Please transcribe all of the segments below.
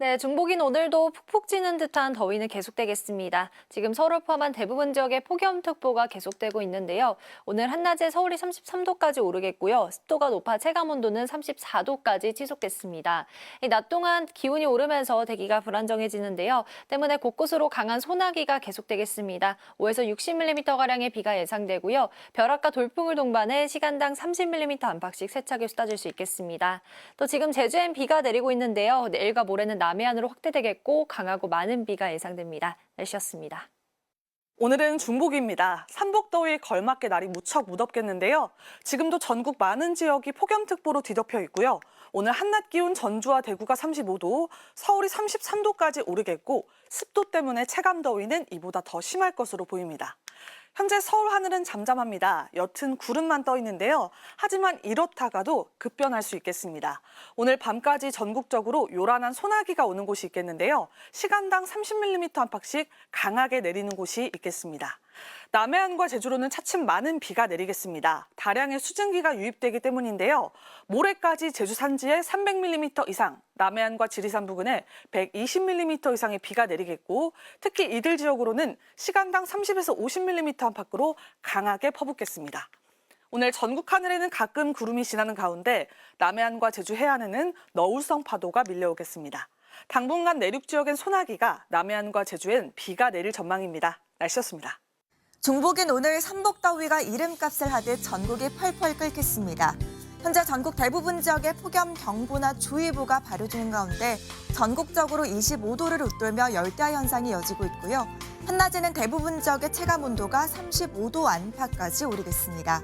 네, 중복인 오늘도 푹푹 찌는 듯한 더위는 계속되겠습니다. 지금 서울을 포함한 대부분 지역에 폭염특보가 계속되고 있는데요. 오늘 한낮에 서울이 33도까지 오르겠고요. 습도가 높아 체감온도는 34도까지 치솟겠습니다. 낮 동안 기온이 오르면서 대기가 불안정해지는데요. 때문에 곳곳으로 강한 소나기가 계속되겠습니다. 5에서 60mm가량의 비가 예상되고요. 벼락과 돌풍을 동반해 시간당 30mm 안팎씩 세차게 쏟아질 수 있겠습니다. 또 지금 제주엔 비가 내리고 있는데요. 내일과 모레는 남해안으로 확대되겠고 강하고 많은 비가 예상됩니다. 날씨였습니다. 오늘은 중복입니다. 삼복더위에 걸맞게 날이 무척 무덥겠는데요. 지금도 전국 많은 지역이 폭염특보로 뒤덮여 있고요. 오늘 한낮 기온 전주와 대구가 35도, 서울이 33도까지 오르겠고 습도 때문에 체감더위는 이보다 더 심할 것으로 보입니다. 현재 서울 하늘은 잠잠합니다. 옅은 구름만 떠 있는데요. 하지만 이렇다가도 급변할 수 있겠습니다. 오늘 밤까지 전국적으로 요란한 소나기가 오는 곳이 있겠는데요. 시간당 30mm 안팎씩 강하게 내리는 곳이 있겠습니다. 남해안과 제주로는 차츰 많은 비가 내리겠습니다. 다량의 수증기가 유입되기 때문인데요. 모레까지 제주 산지에 300mm 이상, 남해안과 지리산 부근에 120mm 이상의 비가 내리겠고 특히 이들 지역으로는 시간당 30에서 50mm 안팎으로 강하게 퍼붓겠습니다. 오늘 전국 하늘에는 가끔 구름이 지나는 가운데 남해안과 제주 해안에는 너울성 파도가 밀려오겠습니다. 당분간 내륙 지역엔 소나기가, 남해안과 제주엔 비가 내릴 전망입니다. 날씨였습니다. 중복인 오늘 삼복더위가 이름값을 하듯 전국이 펄펄 끓겠습니다. 현재 전국 대부분 지역에 폭염경보나 주의보가 발효되는 가운데 전국적으로 25도를 웃돌며 열대야 현상이 이어지고 있고요. 한낮에는 대부분 지역의 체감온도가 35도 안팎까지 오르겠습니다.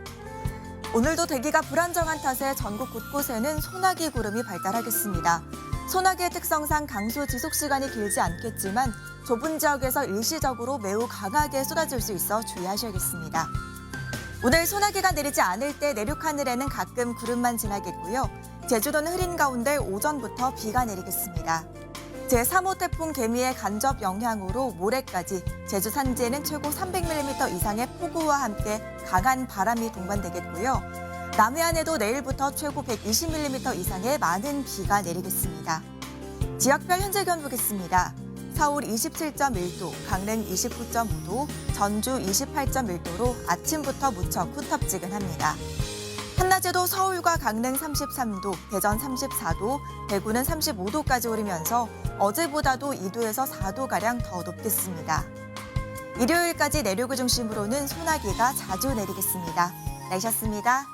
오늘도 대기가 불안정한 탓에 전국 곳곳에는 소나기 구름이 발달하겠습니다. 소나기의 특성상 강수 지속 시간이 길지 않겠지만 좁은 지역에서 일시적으로 매우 강하게 쏟아질 수 있어 주의하셔야겠습니다. 오늘 소나기가 내리지 않을 때 내륙 하늘에는 가끔 구름만 지나겠고요. 제주도는 흐린 가운데 오전부터 비가 내리겠습니다. 제3호 태풍 개미의 간접 영향으로 모레까지 제주 산지에는 최고 300mm 이상의 폭우와 함께 강한 바람이 동반되겠고요. 남해안에도 내일부터 최고 120mm 이상의 많은 비가 내리겠습니다. 지역별 현재 기온 보겠습니다. 서울 27.1도, 강릉 29.5도, 전주 28.1도로 아침부터 무척 후텁지근합니다. 한낮에도 서울과 강릉 33도, 대전 34도, 대구는 35도까지 오르면서 어제보다도 2도에서 4도가량 더 높겠습니다. 일요일까지 내륙을 중심으로는 소나기가 자주 내리겠습니다. 날씨였습니다.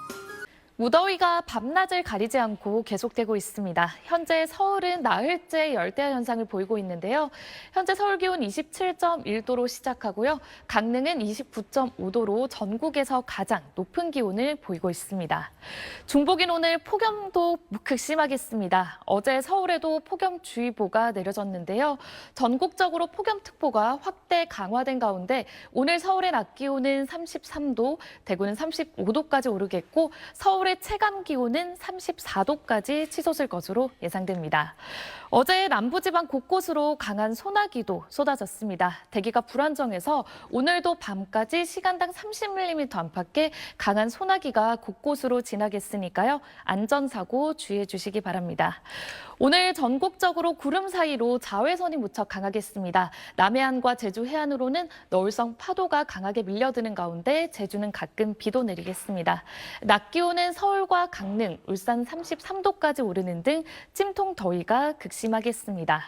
무더위가 밤낮을 가리지 않고 계속되고 있습니다. 현재 서울은 나흘째 열대야 현상을 보이고 있는데요. 현재 서울 기온 27.1도로 시작하고요. 강릉은 29.5도로 전국에서 가장 높은 기온을 보이고 있습니다. 중복인 오늘 폭염도 극심하겠습니다. 어제 서울에도 폭염주의보가 내려졌는데요. 전국적으로 폭염특보가 확대 강화된 가운데 오늘 서울의 낮 기온은 33도, 대구는 35도까지 오르겠고 서울의 체감 기온은 34도까지 치솟을 것으로 예상됩니다. 어제 남부지방 곳곳으로 강한 소나기도 쏟아졌습니다. 대기가 불안정해서 오늘도 밤까지 시간당 30mm 안팎의 강한 소나기가 곳곳으로 지나겠으니까요. 안전사고 주의해 주시기 바랍니다. 오늘 전국적으로 구름 사이로 자외선이 무척 강하겠습니다. 남해안과 제주 해안으로는 너울성 파도가 강하게 밀려드는 가운데 제주는 가끔 비도 내리겠습니다. 낮 기온은 서울과 강릉, 울산 33도까지 오르는 등 찜통 더위가 극심하겠습니다.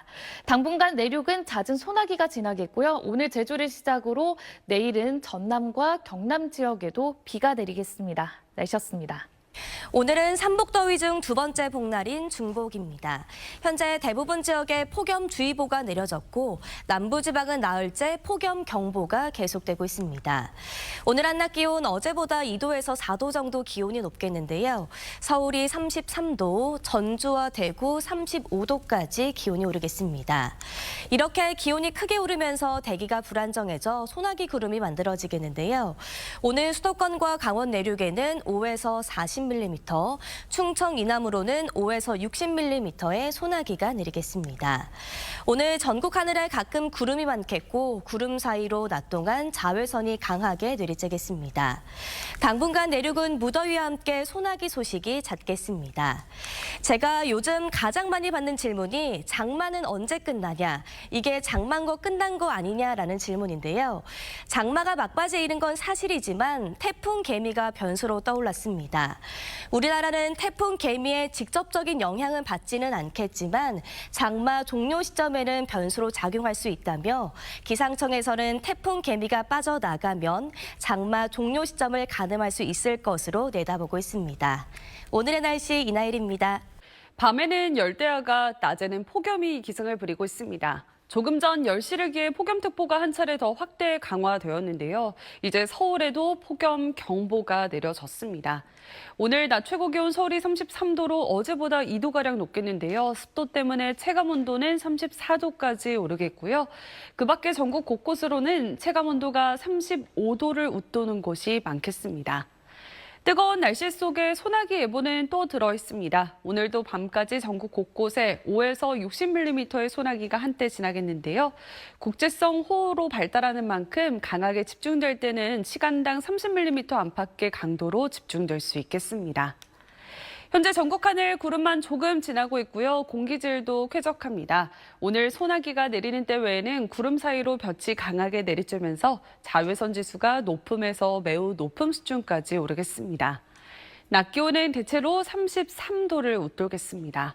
당분간 내륙은 잦은 소나기가 지나겠고요. 오늘 제주를 시작으로 내일은 전남과 경남 지역에도 비가 내리겠습니다. 날씨였습니다. 오늘은 삼복더위 중 두 번째 복날인 중복입니다. 현재 대부분 지역에 폭염주의보가 내려졌고 남부지방은 나흘째 폭염경보가 계속되고 있습니다. 오늘 한낮 기온 어제보다 2도에서 4도 정도 기온이 높겠는데요. 서울이 33도, 전주와 대구 35도까지 기온이 오르겠습니다. 이렇게 기온이 크게 오르면서 대기가 불안정해져 소나기 구름이 만들어지겠는데요. 오늘 수도권과 강원 내륙에는 5에서 40mm 50mm, 충청 이남으로는 5에서 60mm의 소나기가 내리겠습니다. 오늘 전국 하늘에 가끔 구름이 많겠고 구름 사이로 낮 동안 자외선이 강하게 내리쬐겠습니다. 당분간 내륙은 무더위와 함께 소나기 소식이 잦겠습니다. 제가 요즘 가장 많이 받는 질문이 장마는 언제 끝나냐, 이게 장마인 거 끝난 거 아니냐라는 질문인데요. 장마가 막바지에 이른 건 사실이지만 태풍 개미가 변수로 떠올랐습니다. 우리나라는 태풍 개미의 직접적인 영향은 받지는 않겠지만 장마 종료 시점에는 변수로 작용할 수 있다며 기상청에서는 태풍 개미가 빠져나가면 장마 종료 시점을 가늠할 수 있을 것으로 내다보고 있습니다. 오늘의 날씨 이나일입니다. 밤에는 열대야가, 낮에는 폭염이 기승을 부리고 있습니다. 조금 전 10시를 기해 폭염특보가 한 차례 더 확대 강화되었는데요. 이제 서울에도 폭염 경보가 내려졌습니다. 오늘 낮 최고 기온 서울이 33도로 어제보다 2도가량 높겠는데요. 습도 때문에 체감온도는 34도까지 오르겠고요. 그 밖에 전국 곳곳으로는 체감온도가 35도를 웃도는 곳이 많겠습니다. 뜨거운 날씨 속에 소나기 예보는 또 들어 있습니다. 오늘도 밤까지 전국 곳곳에 5에서 60mm의 소나기가 한때 지나겠는데요. 국제성 호우로 발달하는 만큼 강하게 집중될 때는 시간당 30mm 안팎의 강도로 집중될 수 있겠습니다. 현재 전국 하늘 구름만 조금 지나고 있고요. 공기질도 쾌적합니다. 오늘 소나기가 내리는 때 외에는 구름 사이로 볕이 강하게 내리쬐면서 자외선 지수가 높음에서 매우 높음 수준까지 오르겠습니다. 낮 기온은 대체로 33도를 웃돌겠습니다.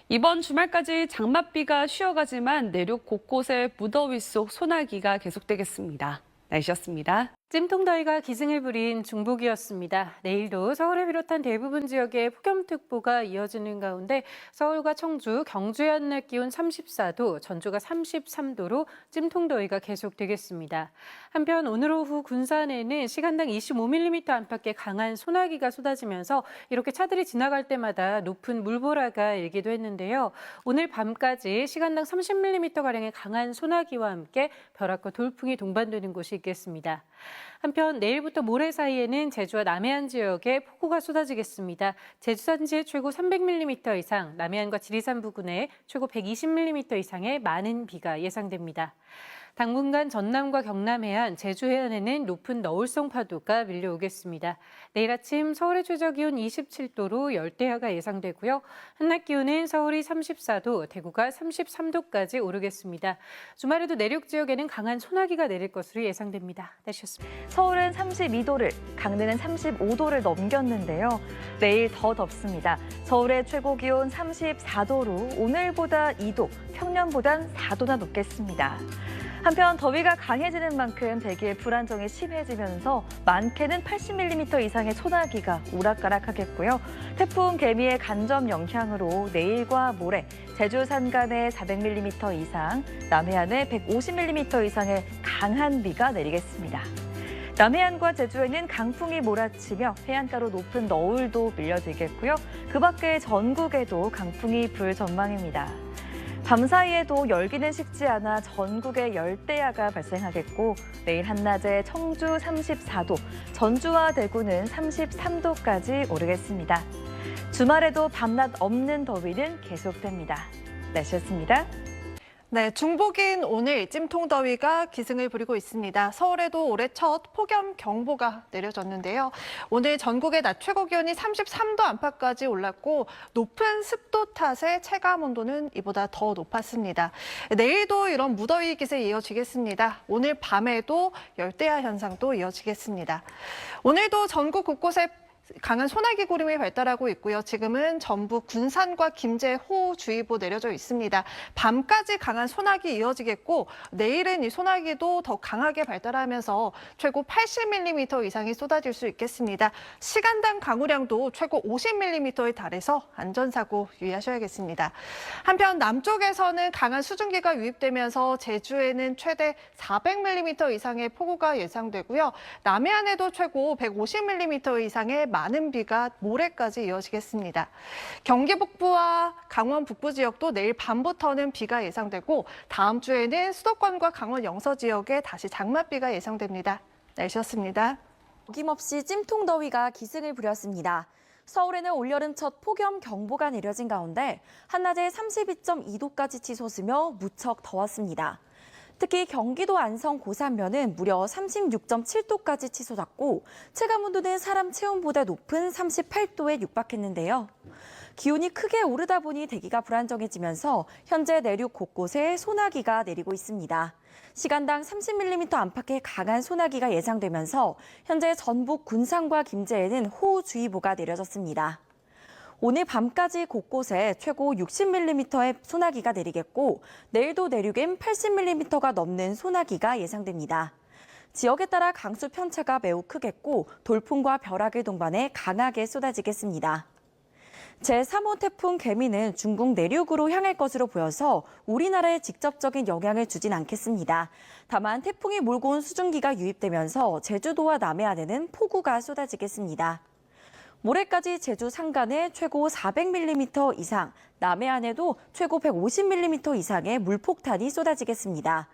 이번 주말까지 장맛비가 쉬어가지만 내륙 곳곳에 무더위 속 소나기가 계속되겠습니다. 날씨였습니다. 찜통더위가 기승을 부린 중복이었습니다. 내일도 서울을 비롯한 대부분 지역에 폭염특보가 이어지는 가운데 서울과 청주, 경주의 한낮 기온 34도, 전주가 33도로 찜통더위가 계속되겠습니다. 한편 오늘 오후 군산에는 시간당 25mm 안팎의 강한 소나기가 쏟아지면서 이렇게 차들이 지나갈 때마다 높은 물보라가 일기도 했는데요. 오늘 밤까지 시간당 30mm가량의 강한 소나기와 함께 벼락과 돌풍이 동반되는 곳이 있겠습니다. 한편 내일부터 모레 사이에는 제주와 남해안 지역에 폭우가 쏟아지겠습니다. 제주 산지에 최고 300mm 이상, 남해안과 지리산 부근에 최고 120mm 이상의 많은 비가 예상됩니다. 당분간 전남과 경남 해안, 제주 해안에는 높은 너울성 파도가 밀려오겠습니다. 내일 아침 서울의 최저 기온 27도로 열대야가 예상되고요. 한낮 기온은 서울이 34도, 대구가 33도까지 오르겠습니다. 주말에도 내륙 지역에는 강한 소나기가 내릴 것으로 예상됩니다. 날씨였습니다. 서울은 32도를, 강릉은 35도를 넘겼는데요. 내일 더 덥습니다. 서울의 최고 기온 34도로 오늘보다 2도, 평년보단 4도나 높겠습니다. 한편 더위가 강해지는 만큼 대기의 불안정이 심해지면서 많게는 80mm 이상의 소나기가 오락가락하겠고요. 태풍 개미의 간접 영향으로 내일과 모레 제주 산간에 400mm 이상, 남해안에 150mm 이상의 강한 비가 내리겠습니다. 남해안과 제주에는 강풍이 몰아치며 해안가로 높은 너울도 밀려들겠고요. 그 밖에 전국에도 강풍이 불 전망입니다. 밤사이에도 열기는 식지 않아 전국에 열대야가 발생하겠고 내일 한낮에 청주 34도, 전주와 대구는 33도까지 오르겠습니다. 주말에도 밤낮 없는 더위는 계속됩니다. 날씨였습니다. 네, 중복인 오늘 찜통더위가 기승을 부리고 있습니다. 서울에도 올해 첫 폭염 경보가 내려졌는데요. 오늘 전국의 낮 최고 기온이 33도 안팎까지 올랐고 높은 습도 탓에 체감 온도는 이보다 더 높았습니다. 내일도 이런 무더위 기세 이어지겠습니다. 오늘 밤에도 열대야 현상도 이어지겠습니다. 오늘도 전국 곳곳에 강한 소나기 구름이 발달하고 있고요. 지금은 전북 군산과 김제 호우주의보 내려져 있습니다. 밤까지 강한 소나기 이어지겠고 내일은 이 소나기도 더 강하게 발달하면서 최고 80mm 이상이 쏟아질 수 있겠습니다. 시간당 강우량도 최고 50mm에 달해서 안전사고 유의하셔야겠습니다. 한편 남쪽에서는 강한 수증기가 유입되면서 제주에는 최대 400mm 이상의 폭우가 예상되고요. 남해안에도 최고 150mm 이상의 많은 비가 모레까지 이어지겠습니다. 경기 북부와 강원 북부 지역도 내일 밤부터는 비가 예상되고 다음 주에는 수도권과 강원 영서 지역에 다시 장맛비가 예상됩니다. 날씨였습니다. 어김없이 찜통더위가 기승을 부렸습니다. 서울에는 올여름 첫 폭염경보가 내려진 가운데 한낮에 32.2도까지 치솟으며 무척 더웠습니다. 특히 경기도 안성 고산면은 무려 36.7도까지 치솟았고 체감온도는 사람 체온보다 높은 38도에 육박했는데요. 기온이 크게 오르다 보니 대기가 불안정해지면서 현재 내륙 곳곳에 소나기가 내리고 있습니다. 시간당 30mm 안팎의 강한 소나기가 예상되면서 현재 전북 군산과 김제에는 호우주의보가 내려졌습니다. 오늘 밤까지 곳곳에 최고 60mm의 소나기가 내리겠고 내일도 내륙엔 80mm가 넘는 소나기가 예상됩니다. 지역에 따라 강수 편차가 매우 크겠고 돌풍과 벼락을 동반해 강하게 쏟아지겠습니다. 제3호 태풍 개미는 중국 내륙으로 향할 것으로 보여서 우리나라에 직접적인 영향을 주진 않겠습니다. 다만 태풍이 몰고 온 수증기가 유입되면서 제주도와 남해안에는 폭우가 쏟아지겠습니다. 모레까지 제주 산간에 최고 400mm 이상, 남해안에도 최고 150mm 이상의 물폭탄이 쏟아지겠습니다.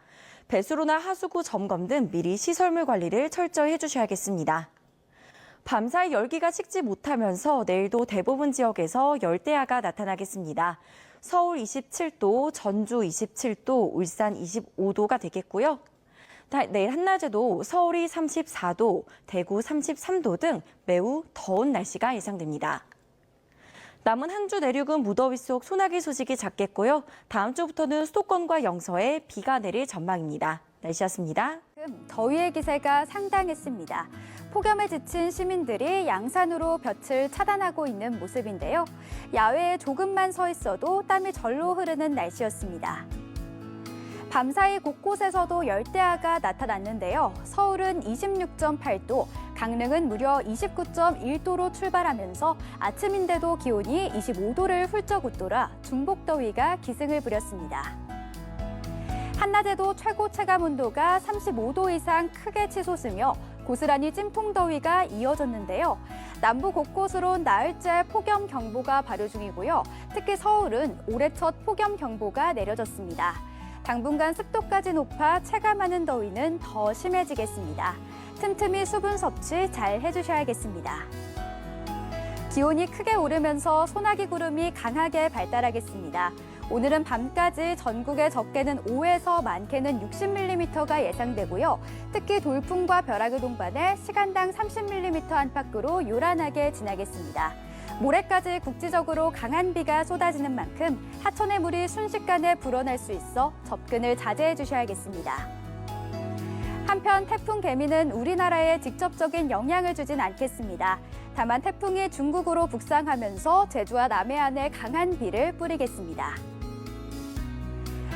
배수로나 하수구 점검 등 미리 시설물 관리를 철저히 해주셔야겠습니다. 밤사이 열기가 식지 못하면서 내일도 대부분 지역에서 열대야가 나타나겠습니다. 서울 27도, 전주 27도, 울산 25도가 되겠고요. 내일 한낮에도 서울이 34도, 대구 33도 등 매우 더운 날씨가 예상됩니다. 남은 한 주 내륙은 무더위 속 소나기 소식이 잦겠고요. 다음 주부터는 수도권과 영서에 비가 내릴 전망입니다. 날씨였습니다. 더위의 기세가 상당했습니다. 폭염에 지친 시민들이 양산으로 볕을 차단하고 있는 모습인데요. 야외에 조금만 서 있어도 땀이 절로 흐르는 날씨였습니다. 밤사이 곳곳에서도 열대야가 나타났는데요. 서울은 26.8도, 강릉은 무려 29.1도로 출발하면서 아침인데도 기온이 25도를 훌쩍 웃돌아 중복더위가 기승을 부렸습니다. 한낮에도 최고 체감온도가 35도 이상 크게 치솟으며 고스란히 찜통더위가 이어졌는데요. 남부 곳곳으로 나흘째 폭염경보가 발효 중이고요. 특히 서울은 올해 첫 폭염경보가 내려졌습니다. 당분간 습도까지 높아 체감하는 더위는 더 심해지겠습니다. 틈틈이 수분 섭취 잘 해주셔야겠습니다. 기온이 크게 오르면서 소나기 구름이 강하게 발달하겠습니다. 오늘은 밤까지 전국에 적게는 5에서 많게는 60mm가 예상되고요. 특히 돌풍과 벼락을 동반해 시간당 30mm 안팎으로 요란하게 지나겠습니다. 모레까지 국지적으로 강한 비가 쏟아지는 만큼 하천의 물이 순식간에 불어날 수 있어 접근을 자제해 주셔야겠습니다. 한편 태풍 개미는 우리나라에 직접적인 영향을 주진 않겠습니다. 다만 태풍이 중국으로 북상하면서 제주와 남해안에 강한 비를 뿌리겠습니다.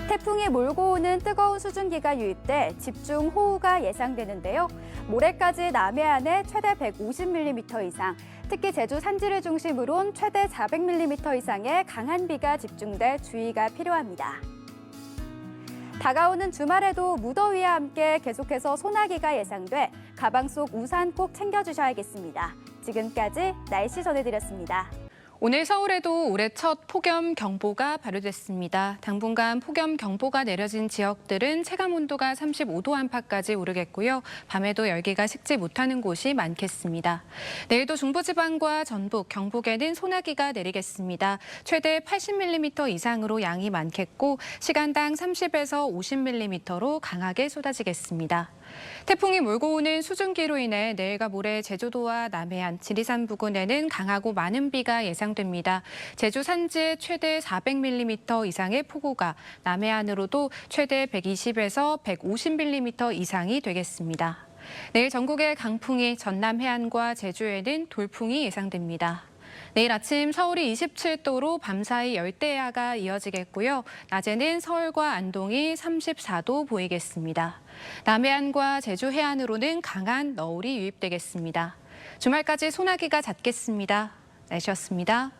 태풍이 몰고 오는 뜨거운 수증기가 유입돼 집중 호우가 예상되는데요. 모레까지 남해안에 최대 150mm 이상, 특히 제주 산지를 중심으론 최대 400mm 이상의 강한 비가 집중돼 주의가 필요합니다. 다가오는 주말에도 무더위와 함께 계속해서 소나기가 예상돼 가방 속 우산 꼭 챙겨주셔야겠습니다. 지금까지 날씨 전해드렸습니다. 오늘 서울에도 올해 첫 폭염경보가 발효됐습니다. 당분간 폭염경보가 내려진 지역들은 체감온도가 35도 안팎까지 오르겠고요. 밤에도 열기가 식지 못하는 곳이 많겠습니다. 내일도 중부지방과 전북, 경북에는 소나기가 내리겠습니다. 최대 80mm 이상으로 양이 많겠고 시간당 30에서 50mm로 강하게 쏟아지겠습니다. 태풍이 몰고 오는 수증기로 인해 내일과 모레 제주도와 남해안, 지리산 부근에는 강하고 많은 비가 예상됩니다. 제주 산지에 최대 400mm 이상의 폭우가, 남해안으로도 최대 120에서 150mm 이상이 되겠습니다. 내일 전국의 강풍이, 전남 해안과 제주에는 돌풍이 예상됩니다. 내일 아침 서울이 27도로 밤사이 열대야가 이어지겠고요. 낮에는 서울과 안동이 34도 보이겠습니다. 남해안과 제주 해안으로는 강한 너울이 유입되겠습니다. 주말까지 소나기가 잦겠습니다. 날씨였습니다.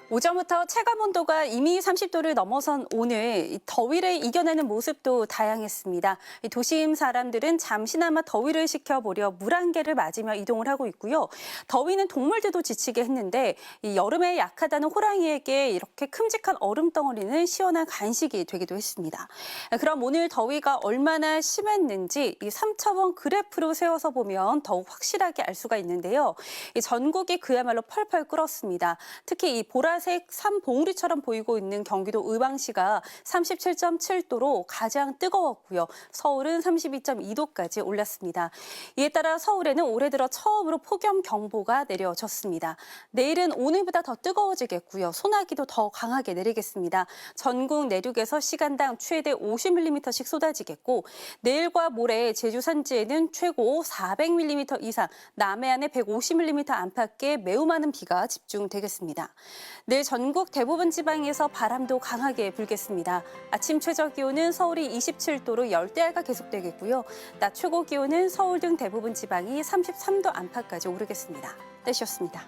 오전부터 체감 온도가 이미 30도를 넘어선 오늘 이 더위를 이겨내는 모습도 다양했습니다. 이 도심 사람들은 잠시나마 더위를 식혀보려 물안개를 맞으며 이동을 하고 있고요. 더위는 동물들도 지치게 했는데 이 여름에 약하다는 호랑이에게 이렇게 큼직한 얼음덩어리는 시원한 간식이 되기도 했습니다. 그럼 오늘 더위가 얼마나 심했는지 이 3차원 그래프로 세워서 보면 더욱 확실하게 알 수가 있는데요. 이 전국이 그야말로 펄펄 끓었습니다. 특히 이 보라색 산봉우리처럼 보이고 있는 경기도 의왕시가 37.7도로 가장 뜨거웠고요. 서울은 32.2도까지 올랐습니다. 이에 따라 서울에는 올해 들어 처음으로 폭염경보가 내려졌습니다. 내일은 오늘보다 더 뜨거워지겠고요. 소나기도 더 강하게 내리겠습니다. 전국 내륙에서 시간당 최대 50mm씩 쏟아지겠고 내일과 모레 제주 산지에는 최고 400mm 이상, 남해안에 150mm 안팎의 매우 많은 비가 집중되겠습니다. 내일 전국 대부분 지방에서 바람도 강하게 불겠습니다. 아침 최저 기온은 서울이 27도로 열대야가 계속되겠고요. 낮 최고 기온은 서울 등 대부분 지방이 33도 안팎까지 오르겠습니다. 날씨였습니다.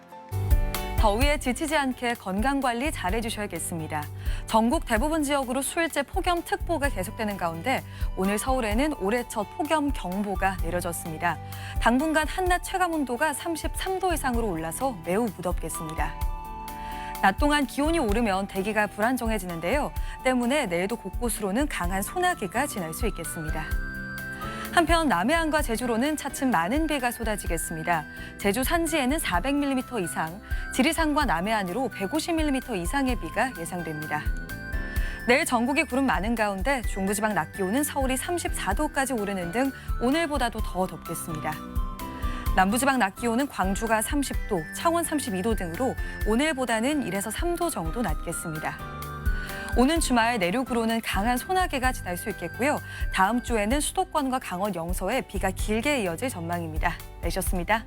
더위에 지치지 않게 건강관리 잘해주셔야겠습니다. 전국 대부분 지역으로 수일째 폭염특보가 계속되는 가운데 오늘 서울에는 올해 첫 폭염경보가 내려졌습니다. 당분간 한낮 체감온도가 33도 이상으로 올라서 매우 무덥겠습니다. 낮 동안 기온이 오르면 대기가 불안정해지는데요. 때문에 내일도 곳곳으로는 강한 소나기가 지날 수 있겠습니다. 한편 남해안과 제주로는 차츰 많은 비가 쏟아지겠습니다. 제주 산지에는 400mm 이상, 지리산과 남해안으로 150mm 이상의 비가 예상됩니다. 내일 전국이 구름 많은 가운데 중부지방 낮 기온은 서울이 34도까지 오르는 등 오늘보다도 더 덥겠습니다. 남부지방 낮 기온은 광주가 30도, 창원 32도 등으로 오늘보다는 1에서 3도 정도 낮겠습니다. 오는 주말 내륙으로는 강한 소나기가 지날 수 있겠고요. 다음 주에는 수도권과 강원 영서에 비가 길게 이어질 전망입니다. 내셨습니다.